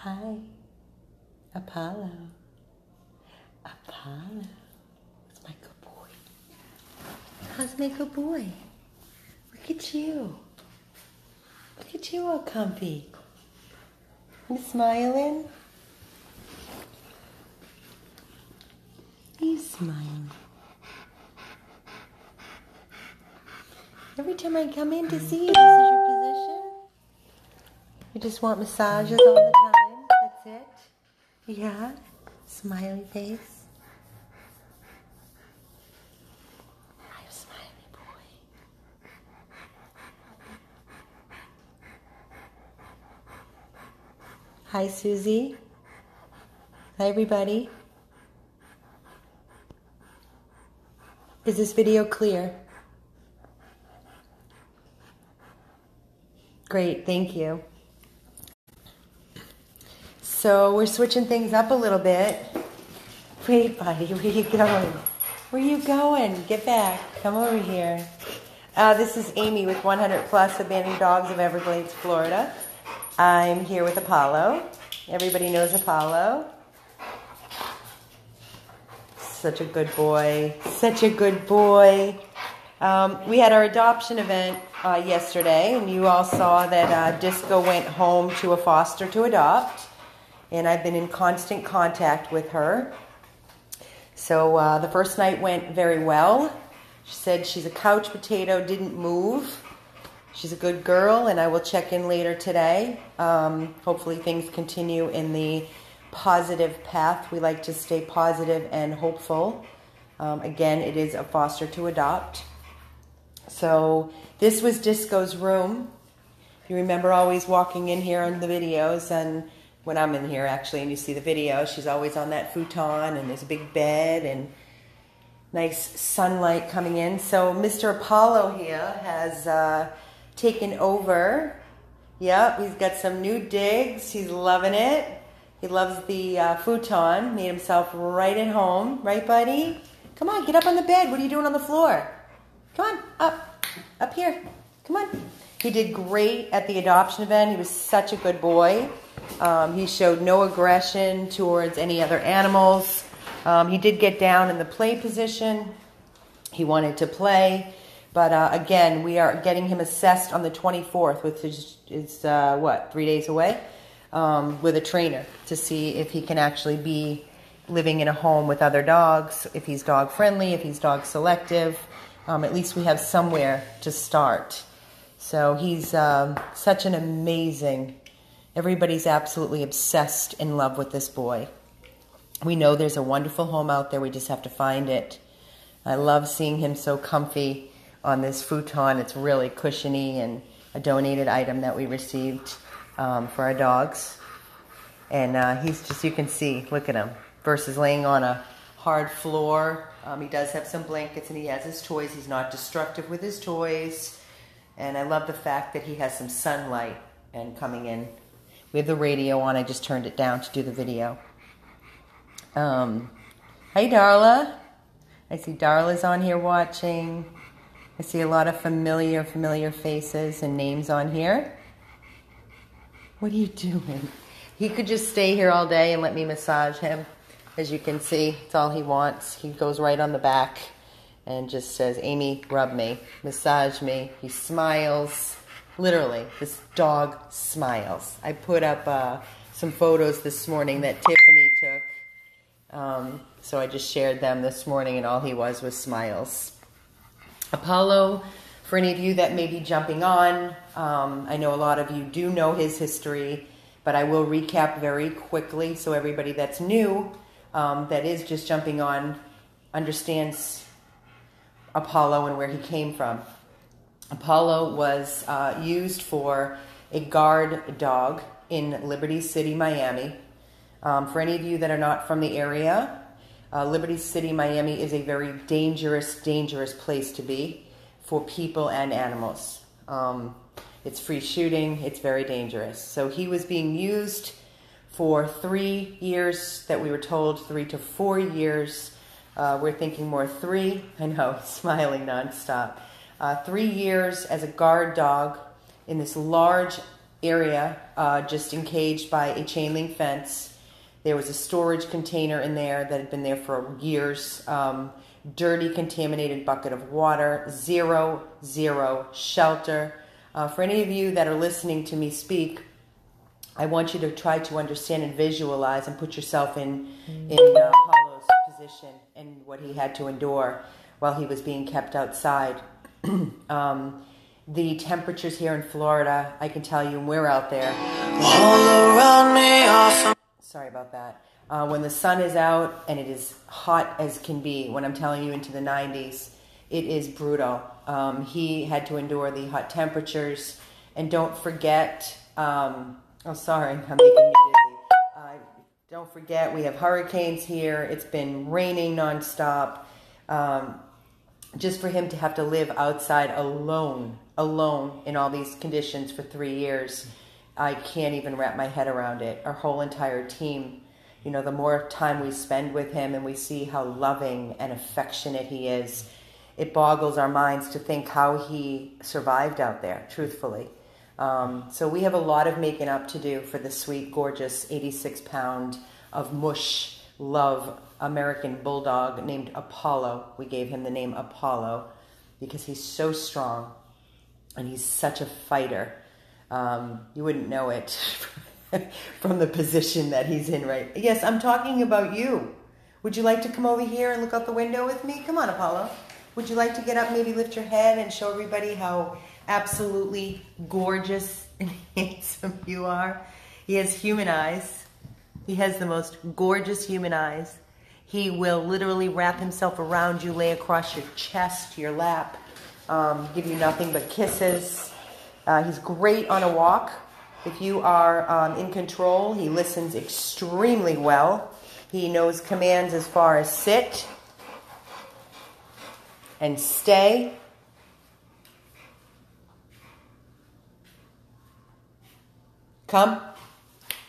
Hi, Apollo. Apollo. That's my good boy. How's my good boy? Look at you. Look at you all comfy. You smiling? You smiling? Every time I come in to see you, this is your position? You just want massages all the time? That's it? Yeah? Smiley face? I'm a smiley boy. Hi, Susie. Hi, everybody. Is this video clear? Great, thank you. So we're switching things up a little bit. Wait, buddy, where are you going? Where are you going? Get back. Come over here. This is Amy with 100 Plus Abandoned Dogs of Everglades, Florida. I'm here with Apollo. Everybody knows Apollo. Such a good boy. Such a good boy. We had our adoption event yesterday, and you all saw that Disco went home to a foster to adopt, and I've been in constant contact with her. So the first night went very well. She said she's a couch potato, didn't move. She's a good girl, and I will check in later today. Hopefully things continue in the positive path. We like to stay positive and hopeful. Again, it is a foster to adopt. So this was Disco's room. You remember always walking in here on the videos, and when I'm in here actually and you see the video, she's always on that futon, and there's a big bed and nice sunlight coming in. So Mr. Apollo here has taken over. Yep, he's got some new digs. He's loving it. He loves the futon. Made himself right at home. Right, buddy? Come on, get up on the bed. What are you doing on the floor? Come on, up here. Come on. He did great at the adoption event. He was such a good boy. He showed no aggression towards any other animals. He did get down in the play position. He wanted to play. But again, we are getting him assessed on the 24th, which is what, 3 days away, with a trainer to see if he can actually be living in a home with other dogs, if he's dog friendly, if he's dog selective. At least we have somewhere to start. So he's such an amazing, everybody's absolutely obsessed in love with this boy. We know there's a wonderful home out there. We just have to find it. I love seeing him so comfy on this futon. It's really cushiony and a donated item that we received for our dogs. And he's just, you can see, look at him, versus laying on a hard floor. He does have some blankets and he has his toys. He's not destructive with his toys. And I love the fact that he has some sunlight and coming in. We have the radio on. I just turned it down to do the video. Hi, Darla. I see Darla's on here watching. I see a lot of familiar faces and names on here. What are you doing? He could just stay here all day and let me massage him. As you can see, it's all he wants. He goes right on the back and just says, Amy, rub me, massage me. He smiles. Literally, this dog smiles. I put up some photos this morning that Tiffany took. So I just shared them this morning, and all he was smiles. Apollo, for any of you that may be jumping on, I know a lot of you do know his history, but I will recap very quickly so everybody that's new, that is just jumping on, understands Apollo and where he came from. Apollo was used for a guard dog in Liberty City, Miami. For any of you that are not from the area, Liberty City, Miami is a very dangerous place to be for people and animals. It's free shooting. It's very dangerous. So he was being used for 3 years that we were told, 3 to 4 years. We're thinking more 3. I know, smiling nonstop. 3 years as a guard dog in this large area, just encaged by a chain link fence. There was a storage container in there that had been there for years. Dirty, contaminated bucket of water. Zero shelter. For any of you that are listening to me speak, I want you to try to understand and visualize and put yourself in Apollo's position and what he had to endure while he was being kept outside. The temperatures here in Florida, I can tell you, and we're out there. All around me. Sorry about that. When the sun is out and it is hot as can be, when I'm telling you into the 90s, it is brutal. He had to endure the hot temperatures. And don't forget, oh sorry, I'm making you dizzy. Don't forget, we have hurricanes here. It's been raining nonstop. Just for him to have to live outside alone in all these conditions for 3 years, I can't even wrap my head around it. Our whole entire team, you know, the more time we spend with him and we see how loving and affectionate he is, it boggles our minds to think how he survived out there, truthfully. So we have a lot of making up to do for the sweet, gorgeous 86-pound of MUSH love American bulldog named Apollo. We gave him the name Apollo because he's so strong and he's such a fighter. You wouldn't know it from the position that he's in, right? Yes, I'm talking about you. Would you like to come over here and look out the window with me? Come on, Apollo. Would you like to get up, maybe lift your head and show everybody how absolutely gorgeous and handsome you are? He has human eyes. He has the most gorgeous human eyes. He will literally wrap himself around you, lay across your chest, your lap, give you nothing but kisses. He's great on a walk. If you are in control, he listens extremely well. He knows commands as far as sit and stay. Come.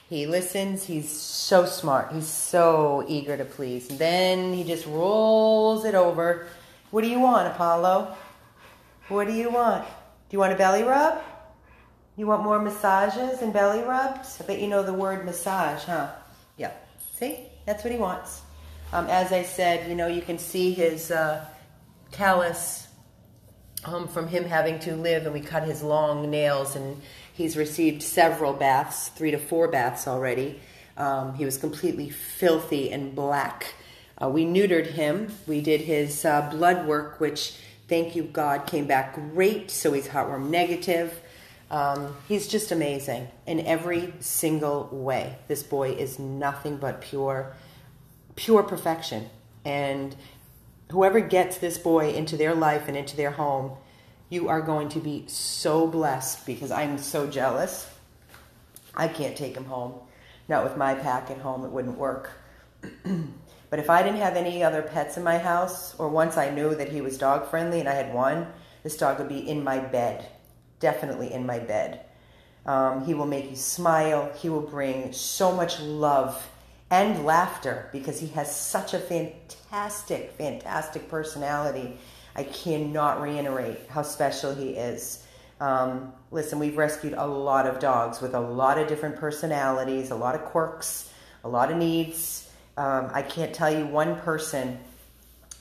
He listens. He's so smart. He's so eager to please. And then he just rolls it over. What do you want, Apollo? What do you want? Do you want a belly rub? You want more massages and belly rubs? I bet you know the word massage, huh? Yeah. See? That's what he wants. As I said, you know, you can see his callus from him having to live, and we cut his long nails, and he's received several baths, 3 to 4 baths already. He was completely filthy and black. We neutered him. We did his blood work, which, thank you God, came back great. So he's heartworm negative. He's just amazing in every single way. This boy is nothing but pure perfection. And whoever gets this boy into their life and into their home, you are going to be so blessed, because I'm so jealous. I can't take him home. Not with my pack at home, it wouldn't work. But if I didn't have any other pets in my house, or once I knew that he was dog friendly and I had one, this dog would be in my bed. Definitely in my bed. He will make you smile. He will bring so much love and laughter, because he has such a fantastic personality. I cannot reiterate how special he is. Listen, we've rescued a lot of dogs with a lot of different personalities, a lot of quirks, a lot of needs. I can't tell you one person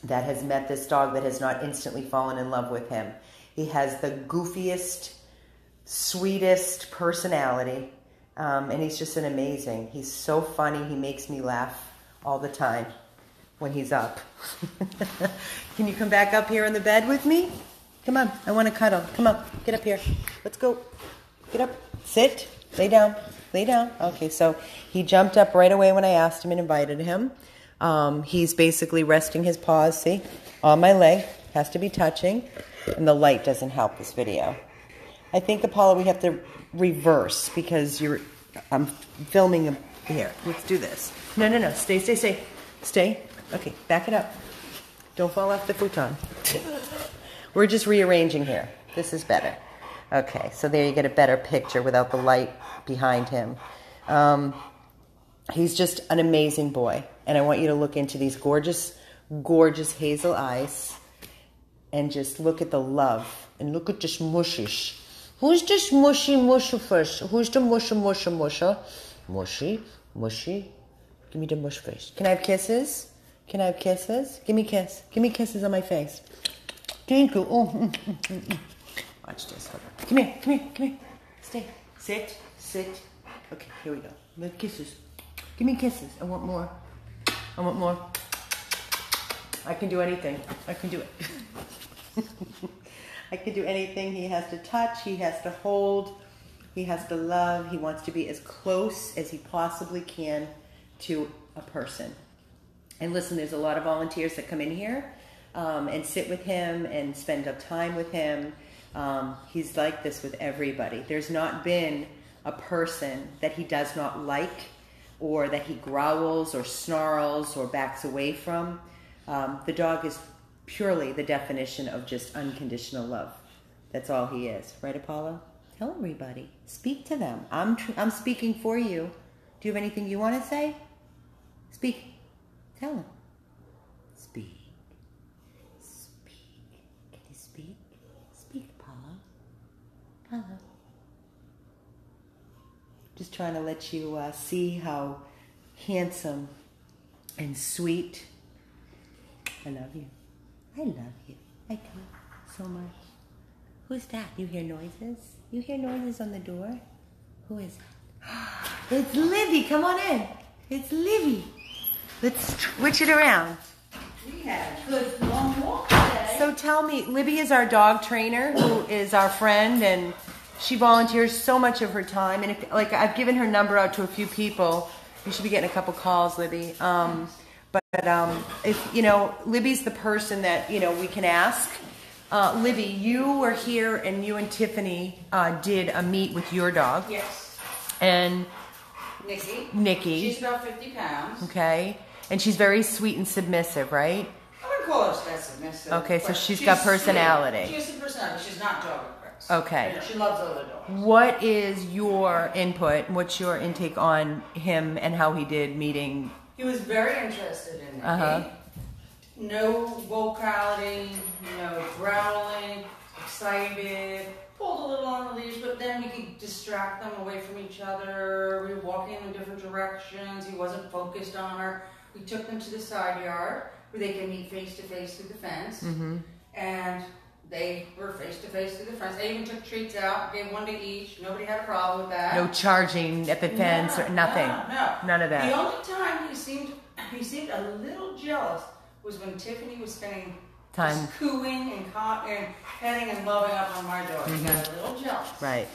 that has met this dog that has not instantly fallen in love with him. He has the goofiest, sweetest personality, and he's just an amazing. He's so funny. He makes me laugh all the time when he's up. Can you come back up here on the bed with me? Come on, I want to cuddle. Come on, get up here. Let's go. Get up. Sit. Lay down. Lay down. Okay, so he jumped up right away when I asked him and invited him. He's basically resting his paws, see, on my leg. Has to be touching. And the light doesn't help this video. I think, Apollo, we have to reverse, because I'm filming him here. Let's do this. No. Stay. Okay, back it up. Don't fall off the futon. We're just rearranging here. This is better. Okay, so there you get a better picture without the light behind him. He's just an amazing boy. And I want you to look into these gorgeous, gorgeous hazel eyes and just look at the love. And look at this mushish. Who's this mushy musher first? Who's the musher musher musher? Mushy, mushy. Give me the mush face. Can I have kisses? Can I have kisses? Give me a kiss. Give me kisses on my face. Thank you. Oh. Watch this. Hold on. Come here, come here, come here. Stay. Sit, sit. Okay, here we go. Little kisses. Give me kisses. I want more. I want more. I can do anything. I can do it. I can do anything. He has to touch. He has to hold. He has to love. He wants to be as close as he possibly can to a person. And listen, there's a lot of volunteers that come in here and sit with him and spend time with him. He's like this with everybody. There's not been a person that he does not like or that he growls or snarls or backs away from. The dog is purely the definition of just unconditional love. That's all he is. Right, Apollo? Tell everybody. Speak to them. I'm speaking for you. Do you have anything you want to say? Speak. Tell them. Speak. Speak. Can you speak? Speak, Apollo. Apollo. Just trying to let you see how handsome and sweet. I love you. I love you. I do so much. Who's that? You hear noises? You hear noises on the door? Who is that? It's Livy. Come on in. It's Livy. Let's switch it around. We had a good long walk today. So tell me, Libby is our dog trainer who is our friend, and she volunteers so much of her time. And if, like, I've given her number out to a few people. You should be getting a couple calls, Libby. If, you know, Libby's the person that, you know, we can ask. Libby, you were here and you and Tiffany did a meet with your dog. Yes. And Nikki. She's about 50 pounds. Okay. And she's very sweet and submissive, right? I wouldn't call her that submissive. Okay, so she's got personality. She has some personality. She's not dog aggressive. Okay. You know, she loves other dogs. What is your input? What's your intake on him and how he did meeting? He was very interested in Nikki. No vocality, no growling, excited, pulled a little on the leash, but then we could distract them away from each other. We were walking in different directions. He wasn't focused on her. We took them to the side yard where they can meet face to face through the fence. And they were face to face through the fence. I even took treats out, gave one to each. Nobody had a problem with that. No charging at the fence or nothing. No. None of that. The only time he seemed a little jealous was when Tiffany was spending time cooing and petting and loving up on my dog. He got a little jealous. Right.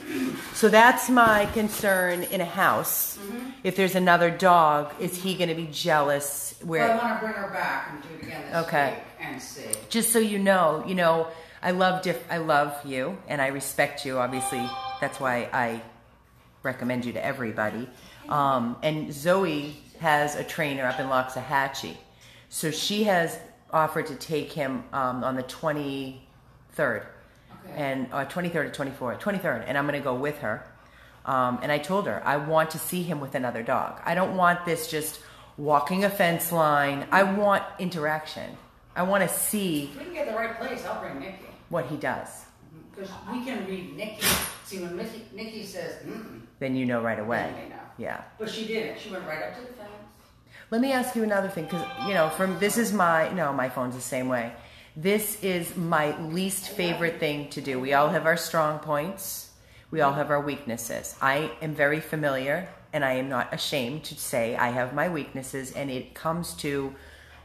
So that's my concern in a house. If there's another dog, is he going to be jealous? Where I want to bring her back and do it again this week and see. Just so you know, I love you and I respect you. Obviously, that's why I recommend you to everybody. And Zoe has a trainer up in Loxahatchee. So she has offered to take him on the 23rd, and 23rd or 24th, 23rd, and I'm going to go with her. And I told her I want to see him with another dog. I don't want this just walking a fence line. I want interaction. I want to see. If we can get the right place, I'll bring Nikki. What he does. Because we can read Nikki. See, when Nikki says, then you know right away. Then they know. Yeah. But she didn't. She went right up to the fence. Let me ask you another thing, because, you know, my phone's the same way. This is my least favorite thing to do. We all have our strong points. We all have our weaknesses. I am very familiar, and I am not ashamed to say I have my weaknesses, and it comes to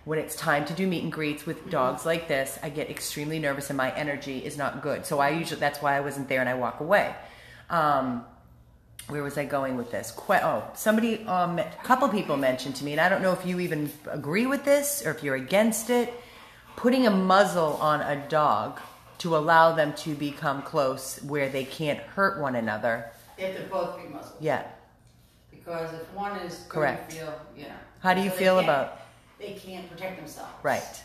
when it's time to do meet and greets with dogs like this, I get extremely nervous and my energy is not good. So that's why I wasn't there and I walk away. Where was I going with this? A couple people mentioned to me, and I don't know if you even agree with this or if you're against it, putting a muzzle on a dog to allow them to become close where they can't hurt one another. They have to both be muzzled. Yeah. Because if one is correct, going to feel, you know. How do you feel about? They can't protect themselves. Right.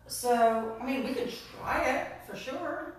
So, I mean, we could try it for sure.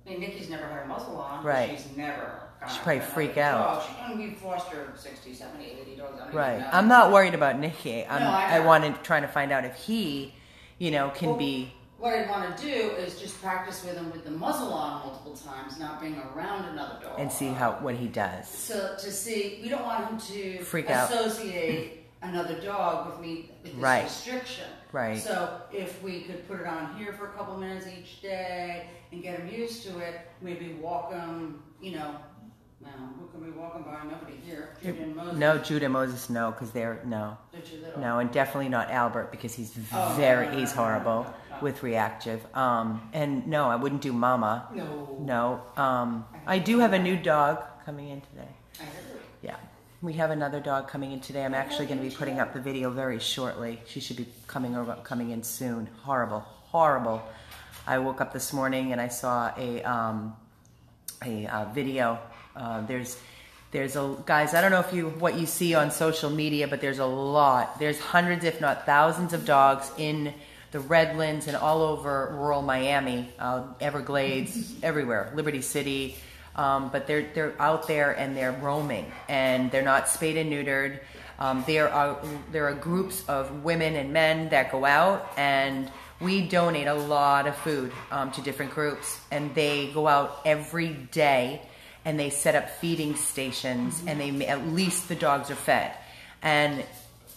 I mean, Nikki's never had a muzzle on. Right. She's never. She'd probably freak out. We've fostered 60, 70, 80 dogs. Right. I'm not worried about Nikki. I wanted trying to find out if he, you know, can be. what I want to do is just practice with him with the muzzle on multiple times, not being around another dog. And see what he does. So to see, we don't want him to freak out, associate another dog with me with this restriction. Right. So if we could put it on here for a couple minutes each day and get him used to it, maybe walk him, you know. Now, who can we walk him by? Nobody here. Judah and Moses. No, Judah and Moses, no, because they're They're too little. No, and definitely not Albert because he's he's horrible with reactive. And no, I wouldn't do Mama. No. I do have a new dog coming in today. I heard. Yeah. We have another dog coming in today. I'm actually going to be putting up the video very shortly. She should be coming in soon. Horrible, horrible. I woke up this morning and I saw a video. There's a guys. I don't know what you see on social media, but there's a lot. There's hundreds, if not thousands, of dogs in the Redlands and all over rural Miami, Everglades, everywhere, Liberty City. But they're out there and they're roaming and they're not spayed and neutered. There are groups of women and men that go out, and we donate a lot of food to different groups, and they go out every day and they set up feeding stations, and at least the dogs are fed. And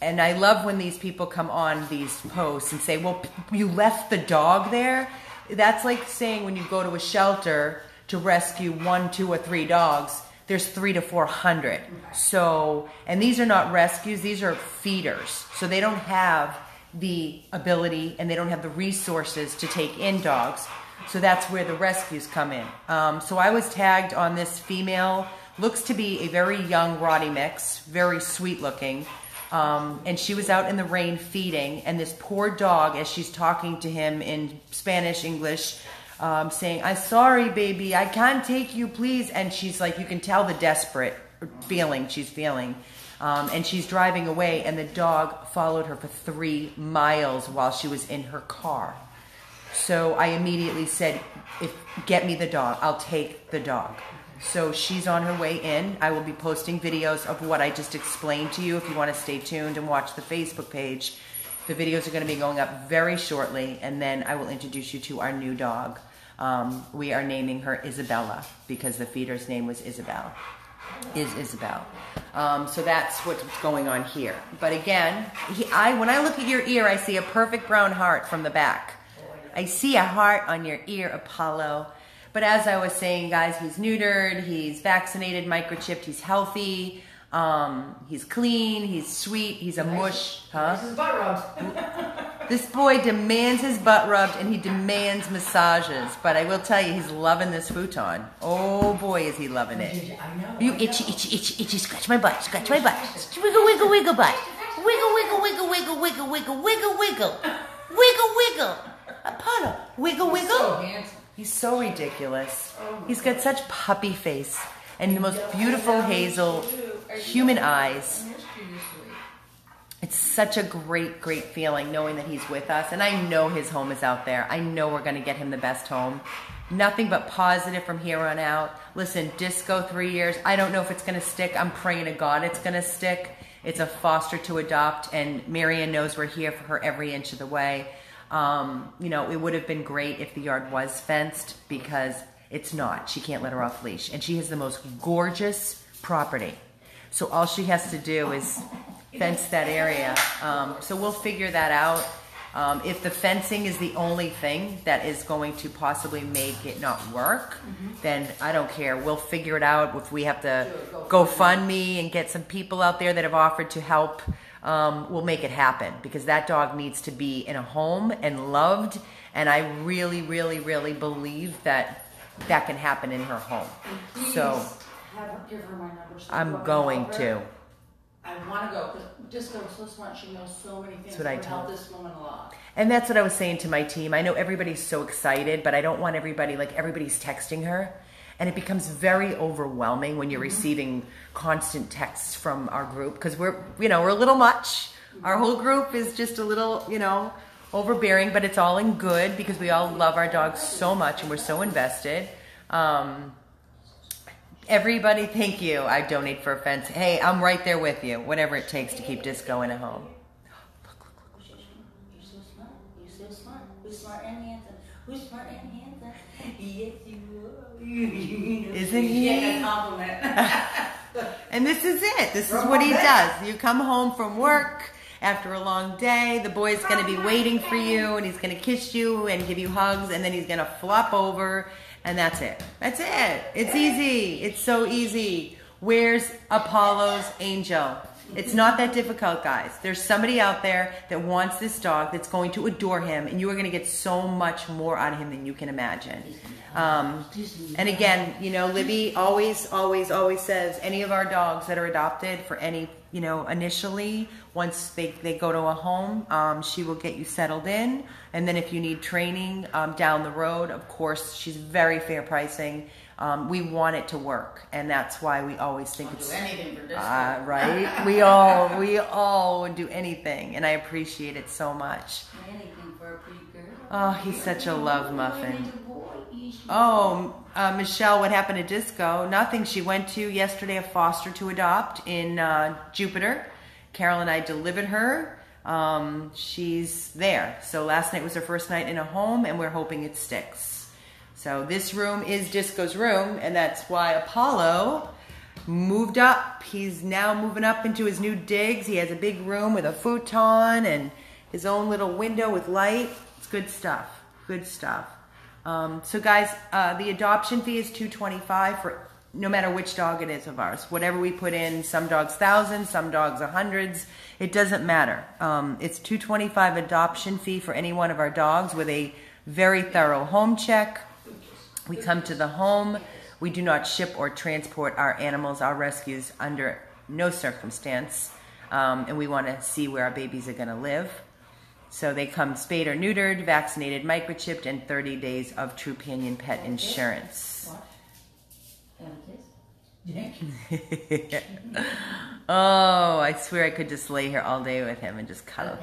I love when these people come on these posts and say, well, you left the dog there? That's like saying when you go to a shelter to rescue 1, 2, or 3 dogs, there's 300 to 400. So, and these are not rescues, these are feeders. So they don't have the ability and they don't have the resources to take in dogs. So that's where the rescues come in. So I was tagged on this female, looks to be a very young Rottie mix, very sweet looking. And she was out in the rain feeding, and this poor dog, as she's talking to him in Spanish, English, saying, "I'm sorry, baby, I can't take you, please." And she's like, you can tell the desperate feeling she's feeling. And she's driving away, and the dog followed her for 3 miles while she was in her car. So I immediately said, get me the dog, I'll take the dog. So she's on her way in. I will be posting videos of what I just explained to you if you want to stay tuned and watch the Facebook page. The videos are going to be going up very shortly, and then I will introduce you to our new dog. We are naming her Isabella because the feeder's name was Isabel. So that's what's going on here. But again, when I look at your ear, I see a perfect brown heart from the back. I see a heart on your ear, Apollo. But as I was saying, guys, he's neutered, he's vaccinated, microchipped, he's healthy, he's clean, he's sweet, he's a mush. Huh? His butt rubbed. This boy demands his butt rubbed and he demands massages. But I will tell you, he's loving this futon. Oh boy, is he loving it. I know. You itchy, itchy, itchy, itchy, scratch my butt, scratch my butt. Wiggle, wiggle, wiggle butt. Wiggle, wiggle, wiggle, wiggle, wiggle, wiggle, wiggle, wiggle. Wiggle, wiggle. Apollo, wiggle, wiggle. So handsome. He's so ridiculous. He's got such puppy face and the most beautiful hazel human eyes. It's such a great, great feeling knowing that he's with us. And I know his home is out there. I know we're going to get him the best home. Nothing but positive from here on out. Listen, Disco, 3 years. I don't know if it's going to stick. I'm praying to God it's going to stick. It's a foster to adopt, and Marian knows we're here for her every inch of the way. You know, it would have been great if the yard was fenced, because it's not. She can't let her off leash, and she has the most gorgeous property. So all she has to do is fence that area. So we'll figure that out. If the fencing is the only thing that is going to possibly make it not work, then I don't care. We'll figure it out. If we have to GoFundMe and get some people out there that have offered to help, we'll make it happen, because that dog needs to be in a home and loved, and I really, really, really believe that that can happen in her home. So Give her my number. I'm going to. I want to go, because Disco is so smart. She knows so many things. That's what I would told help this woman a lot. And that's what I was saying to my team. I know everybody's so excited, but I don't want everybody's texting her. And it becomes very overwhelming when you're receiving constant texts from our group, because we're a little much. Our whole group is just a little, overbearing, but it's all in good, because we all love our dogs so much and we're so invested. Everybody, thank you. I donate for a fence. Hey, I'm right there with you. Whatever it takes to keep Disco in a home. You're so smart. You're so smart. You're smart and handsome. Isn't he? Getting a compliment. And this is it. This is what he does. You come home from work after a long day. The boy's going to be waiting for you, and he's going to kiss you and give you hugs, and then he's going to flop over, and that's it. That's it. It's easy. It's so easy. Where's Apollo's angel? It's not that difficult, guys. There's somebody out there that wants this dog that's going to adore him, and you are going to get so much more out of him than you can imagine. And again, you know, Libby always says any of our dogs that are adopted for any, you know, initially, once they go to a home, she will get you settled in. And then if you need training down the road, of course, she's very fair pricing. We want it to work, and that's why we always think it's anything for this right. We all would do anything, and I appreciate it so much. Anything for a pretty girl. Oh, he's such a love muffin. Oh, Michelle, what happened to Disco? Nothing. She went to yesterday a foster to adopt in Jupiter. Carol and I delivered her. She's there. So last night was her first night in a home, and we're hoping it sticks. So this room is Disco's room, and that's why Apollo moved up. He's now moving up into his new digs. He has a big room with a futon and his own little window with light. It's good stuff. Good stuff. So guys, the adoption fee is $225 for no matter which dog it is of ours. Whatever we put in, some dogs thousands, some dogs hundreds. It doesn't matter. It's $225 adoption fee for any one of our dogs with a very thorough home check. We come to the home. We do not ship or transport our animals, our rescues, under no circumstance. And we want to see where our babies are going to live. So they come spayed or neutered, vaccinated, microchipped, and 30 days of Trupanion pet insurance. Oh, I swear I could just lay here all day with him and just cuddle.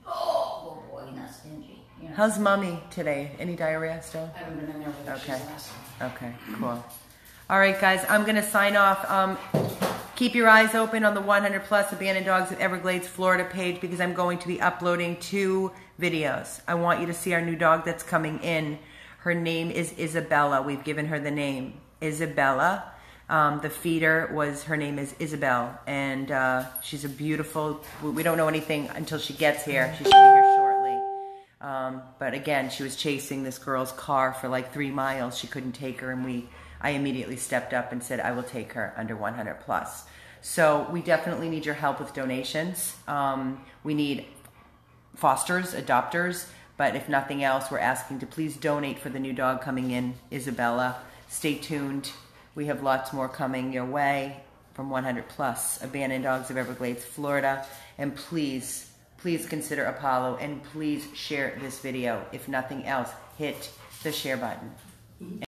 Oh, boy, not stingy. How's mommy today? Any diarrhea still? I haven't been in there with her. Okay. Okay, cool. All right, guys, I'm going to sign off. Keep your eyes open on the 100 Plus Abandoned Dogs of Everglades, Florida page, because I'm going to be uploading 2 videos. I want you to see our new dog that's coming in. Her name is Isabella. We've given her the name Isabella. The feeder her name is Isabel, and she's a beautiful, we don't know anything until she gets here. She should be here shortly. But again, she was chasing this girl's car for like 3 miles. She couldn't take her, and I immediately stepped up and said, I will take her under 100 Plus. So we definitely need your help with donations. We need fosters, adopters, but if nothing else, we're asking to please donate for the new dog coming in, Isabella. Stay tuned. We have lots more coming your way from 100 Plus Abandoned Dogs of Everglades, Florida. And please consider Apollo, and please share this video. If nothing else, hit the share button.